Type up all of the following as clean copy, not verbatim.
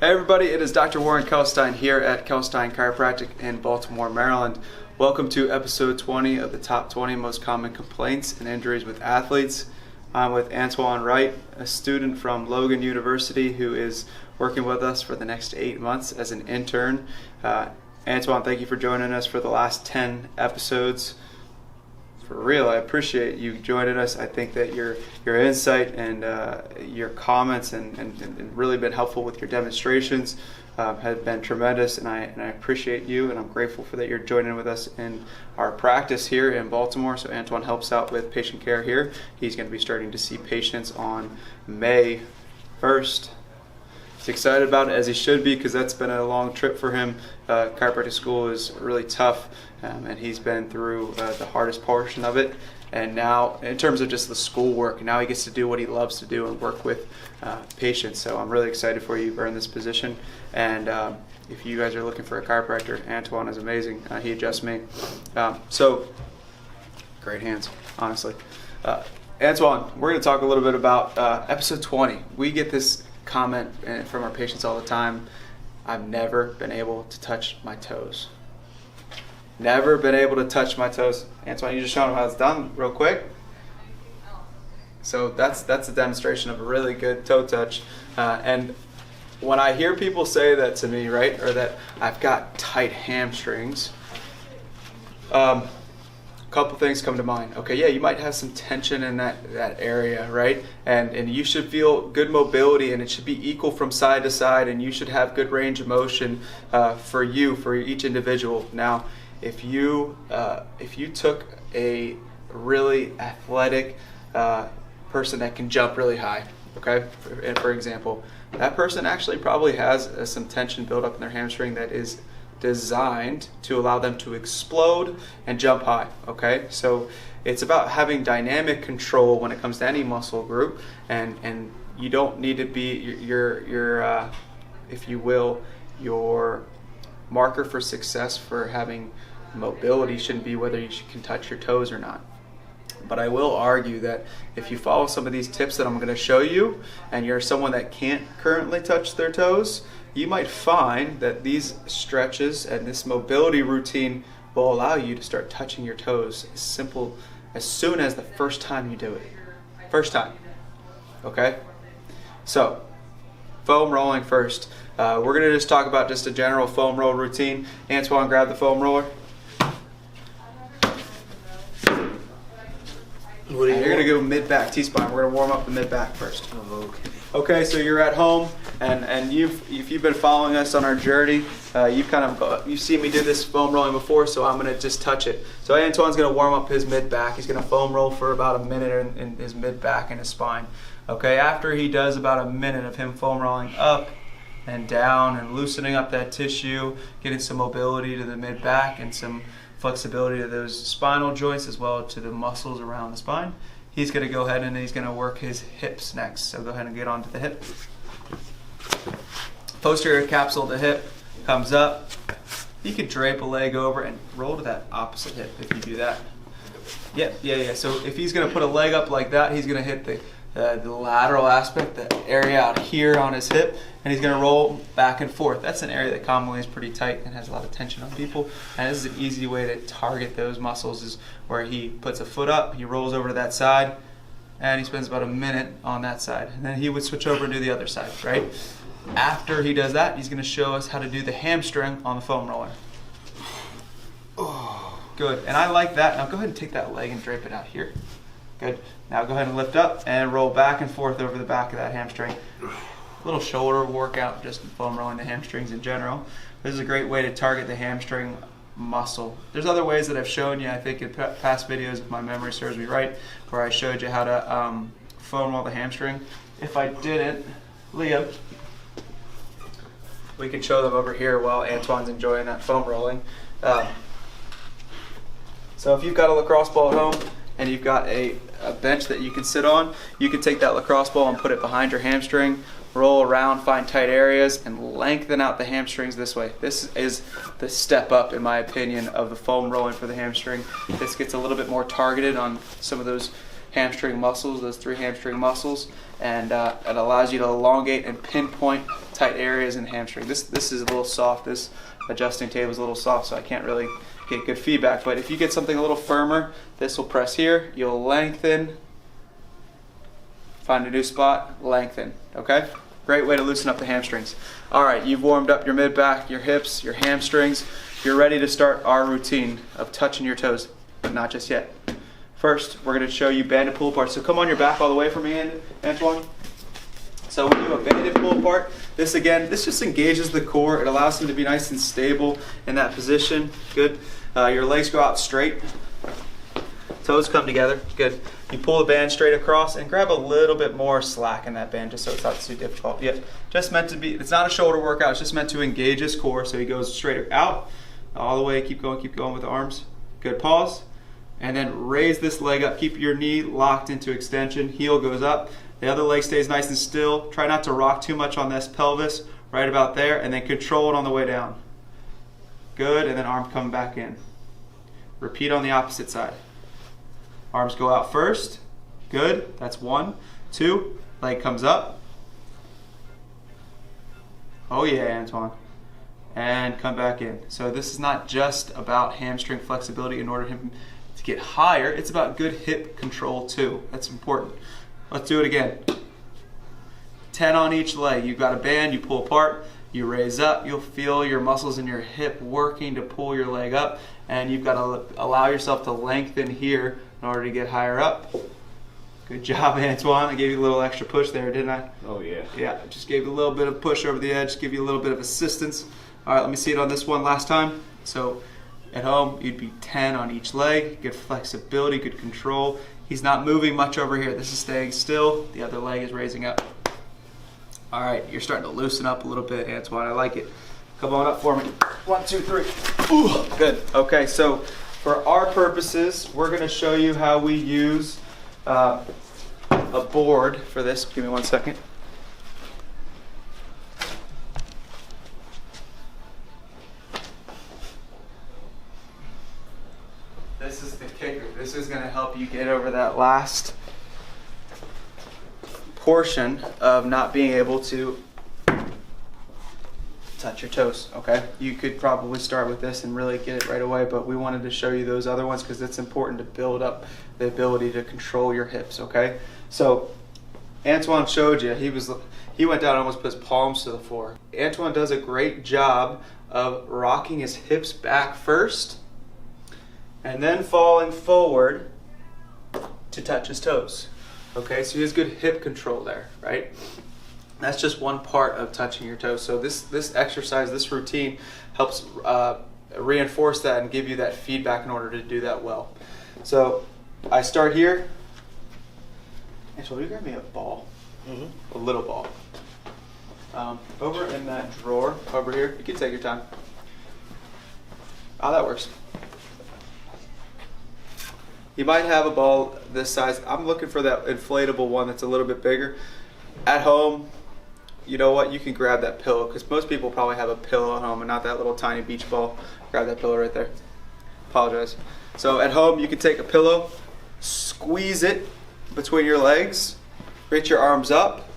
Hey everybody, it is Dr. Warren Kalkstein here at Kalkstein Chiropractic in Baltimore, Maryland. Welcome to episode 20 of the top 20 most common complaints and injuries with athletes. I'm with Antoine Wright, a student from Logan University who is working with us for the next 8 months as an intern. Antoine, thank you for joining us for the last 10 episodes. For real, I appreciate you joining us. I think that your insight and your comments and really been helpful with your demonstrations have been tremendous, and I appreciate you, and I'm grateful for that you're joining with us in our practice here in Baltimore. So Antoine helps out with patient care here. He's going to be starting to see patients on May 1st. He's excited about it, as he should be, because that's been a long trip for him. Chiropractic school is really tough, and he's been through the hardest portion of it. And now, in terms of just the schoolwork, now he gets to do what he loves to do and work with patients. So I'm really excited for you. You're in this position. And if you guys are looking for a chiropractor, Antoine is amazing. He adjusts me. So, great hands, honestly. Antoine, we're going to talk a little bit about episode 20. We get this comment from our patients all the time: I've never been able to touch my toes. Never been able to touch my toes. Antoine, you just showing them how it's done real quick. So that's a demonstration of a really good toe touch. And when I hear people say that to me, right, or that I've got tight hamstrings, a couple things come to mind. Okay, yeah, you might have some tension in that area, right? And you should feel good mobility, and it should be equal from side to side, and you should have good range of motion for each individual. Now, if you took a really athletic person that can jump really high, okay, for example, that person actually probably has some tension built up in their hamstring that is designed to allow them to explode and jump high. Okay, so it's about having dynamic control when it comes to any muscle group, and you don't need to be your if you will, your marker for success for having mobility shouldn't be whether you can touch your toes or not. But I will argue that if you follow some of these tips that I'm going to show you, and you're someone that can't currently touch their toes, you might find that these stretches and this mobility routine will allow you to start touching your toes as soon as the first time you do it. First time. Okay? So, foam rolling first. We're going to just talk about just a general foam roll routine. Antoine, grab the foam roller. You're going to go mid-back T-spine. We're going to warm up the mid-back first. Oh, okay. Okay, so you're at home, and if you've been following us on our journey, you've seen me do this foam rolling before, so I'm going to just touch it. So Antoine's going to warm up his mid-back. He's going to foam roll for about a minute in his mid-back and his spine. Okay, after he does about a minute of him foam rolling up and down and loosening up that tissue, getting some mobility to the mid-back and some flexibility to those spinal joints as well to the muscles around the spine, he's going to go ahead and he's going to work his hips next. So go ahead and get onto the hip. Posterior capsule of the hip comes up. You could drape a leg over and roll to that opposite hip if you do that. Yeah. So if he's going to put a leg up like that, he's going to hit the lateral aspect, the area out here on his hip, and he's going to roll back and forth. That's an area that commonly is pretty tight and has a lot of tension on people, and this is an easy way to target those muscles, is where he puts a foot up, he rolls over to that side, and he spends about a minute on that side, and then he would switch over and do the other side, right? After he does that, he's going to show us how to do the hamstring on the foam roller. Oh, good, and I like that. Now go ahead and take that leg and drape it out here. Good. Now go ahead and lift up and roll back and forth over the back of that hamstring. A little shoulder workout, just foam rolling the hamstrings in general. This is a great way to target the hamstring muscle. There's other ways that I've shown you, I think, in past videos, if my memory serves me right, where I showed you how to foam roll the hamstring. If I didn't, Liam, we can show them over here while Antoine's enjoying that foam rolling. So if you've got a lacrosse ball at home and you've got a bench that you can sit on, you can take that lacrosse ball and put it behind your hamstring, roll around, find tight areas, and lengthen out the hamstrings this way. This is the step up, in my opinion, of the foam rolling for the hamstring. This gets a little bit more targeted on some of those hamstring muscles, those 3 hamstring muscles, and it allows you to elongate and pinpoint tight areas in the hamstring. This is a little soft. This adjusting table is a little soft, so I can't really get good feedback. But if you get something a little firmer, this will press here. You'll lengthen, find a new spot, lengthen. Okay? Great way to loosen up the hamstrings. All right, you've warmed up your mid-back, your hips, your hamstrings. You're ready to start our routine of touching your toes, but not just yet. First, we're going to show you banded pull apart. So come on your back all the way for me, Antoine. So we do a banded pull apart. This again, this just engages the core. It allows them to be nice and stable in that position. Good. Your legs go out straight. Toes come together. Good. You pull the band straight across and grab a little bit more slack in that band just so it's not too difficult. Yeah, just meant to be, it's not a shoulder workout, it's just meant to engage his core so he goes straight out, all the way, keep going with the arms. Good, pause. And then raise this leg up, keep your knee locked into extension, heel goes up, the other leg stays nice and still. Try not to rock too much on this pelvis, right about there, and then control it on the way down. Good, and then arm coming back in. Repeat on the opposite side. Arms go out first. Good. That's 1, 2. Leg comes up. Oh yeah, Antoine. And come back in. So this is not just about hamstring flexibility in order for him to get higher. It's about good hip control too. That's important. Let's do it again. 10 on each leg. You've got a band, you pull apart, you raise up, you'll feel your muscles in your hip working to pull your leg up, and you've got to allow yourself to lengthen here in order to get higher up. Good job, Antoine. I gave you a little extra push there, didn't I? Oh, yeah. Yeah, just gave you a little bit of push over the edge, give you a little bit of assistance. All right, let me see it on this one last time. So at home, you'd be 10 on each leg. Good flexibility, good control. He's not moving much over here. This is staying still. The other leg is raising up. All right, you're starting to loosen up a little bit, Antoine. I like it. Come on up for me. 1, 2, 3. Ooh, good. Okay, so for our purposes, we're going to show you how we use a board for this. Give me 1 second. This is the kicker. This is going to help you get over that last portion of not being able to touch your toes. Okay, you could probably start with this and really get it right away, but we wanted to show you those other ones because it's important to build up the ability to control your hips. Okay, so Antoine showed you, he went down and almost put his palms to the floor. Antoine does a great job of rocking his hips back first and then falling forward to touch his toes. Okay, so he has good hip control there, right? That's just one part of touching your toes. So this exercise, this routine helps reinforce that and give you that feedback in order to do that well. So I start here. Angela, will you grab me a ball? A little ball. Over in that drawer over here. You can take your time. Oh, that works. You might have a ball this size. I'm looking for that inflatable one that's a little bit bigger. At home, you know what? You can grab that pillow because most people probably have a pillow at home and not that little tiny beach ball. Grab that pillow right there. Apologize. So at home, you can take a pillow, squeeze it between your legs, reach your arms up,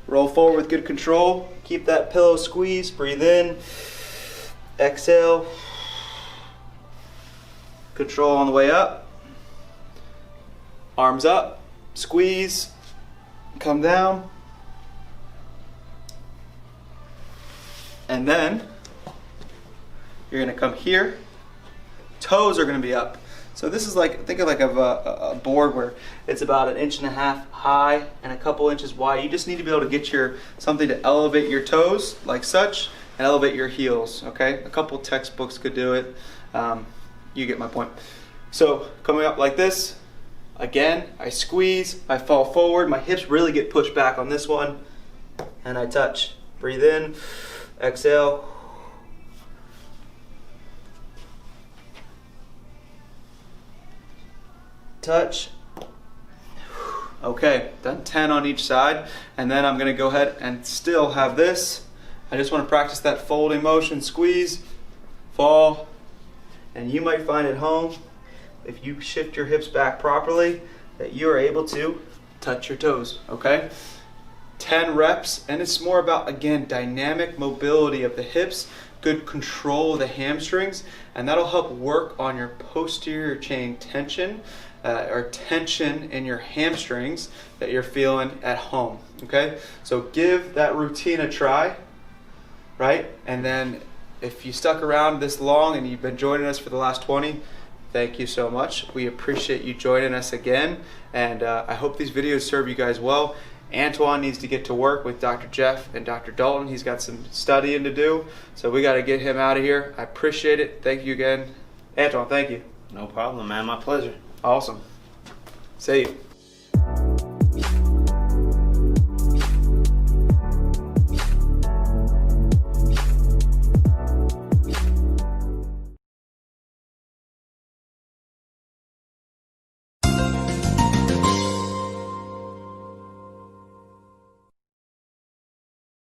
roll forward with good control. Keep that pillow squeezed. Breathe in. Exhale. Control on the way up. Arms up, squeeze, come down, and then you're going to come here. Toes are going to be up. So this is like, think of like a board where it's about 1.5 inches high and a couple inches wide. You just need to be able to get something to elevate your toes like such and elevate your heels. Okay, a couple textbooks could do it. You get my point. So coming up like this. Again, I squeeze, I fall forward, my hips really get pushed back on this one, and I touch. Breathe in, exhale. Touch. Okay, done 10 on each side, and then I'm gonna go ahead and still have this. I just wanna practice that folding motion, squeeze, fall, and you might find at home, if you shift your hips back properly, that you are able to touch your toes, okay? 10 reps, and it's more about, again, dynamic mobility of the hips, good control of the hamstrings, and that'll help work on your posterior chain tension or tension in your hamstrings that you're feeling at home, okay? So give that routine a try, right? And then if you stuck around this long and you've been joining us for the last 20, thank you so much. We appreciate you joining us again, and I hope these videos serve you guys well. Antoine needs to get to work with Dr. Jeff and Dr. Dalton. He's got some studying to do, so we got to get him out of here. I appreciate it. Thank you again. Antoine, thank you. No problem, man. My pleasure. Awesome. See you.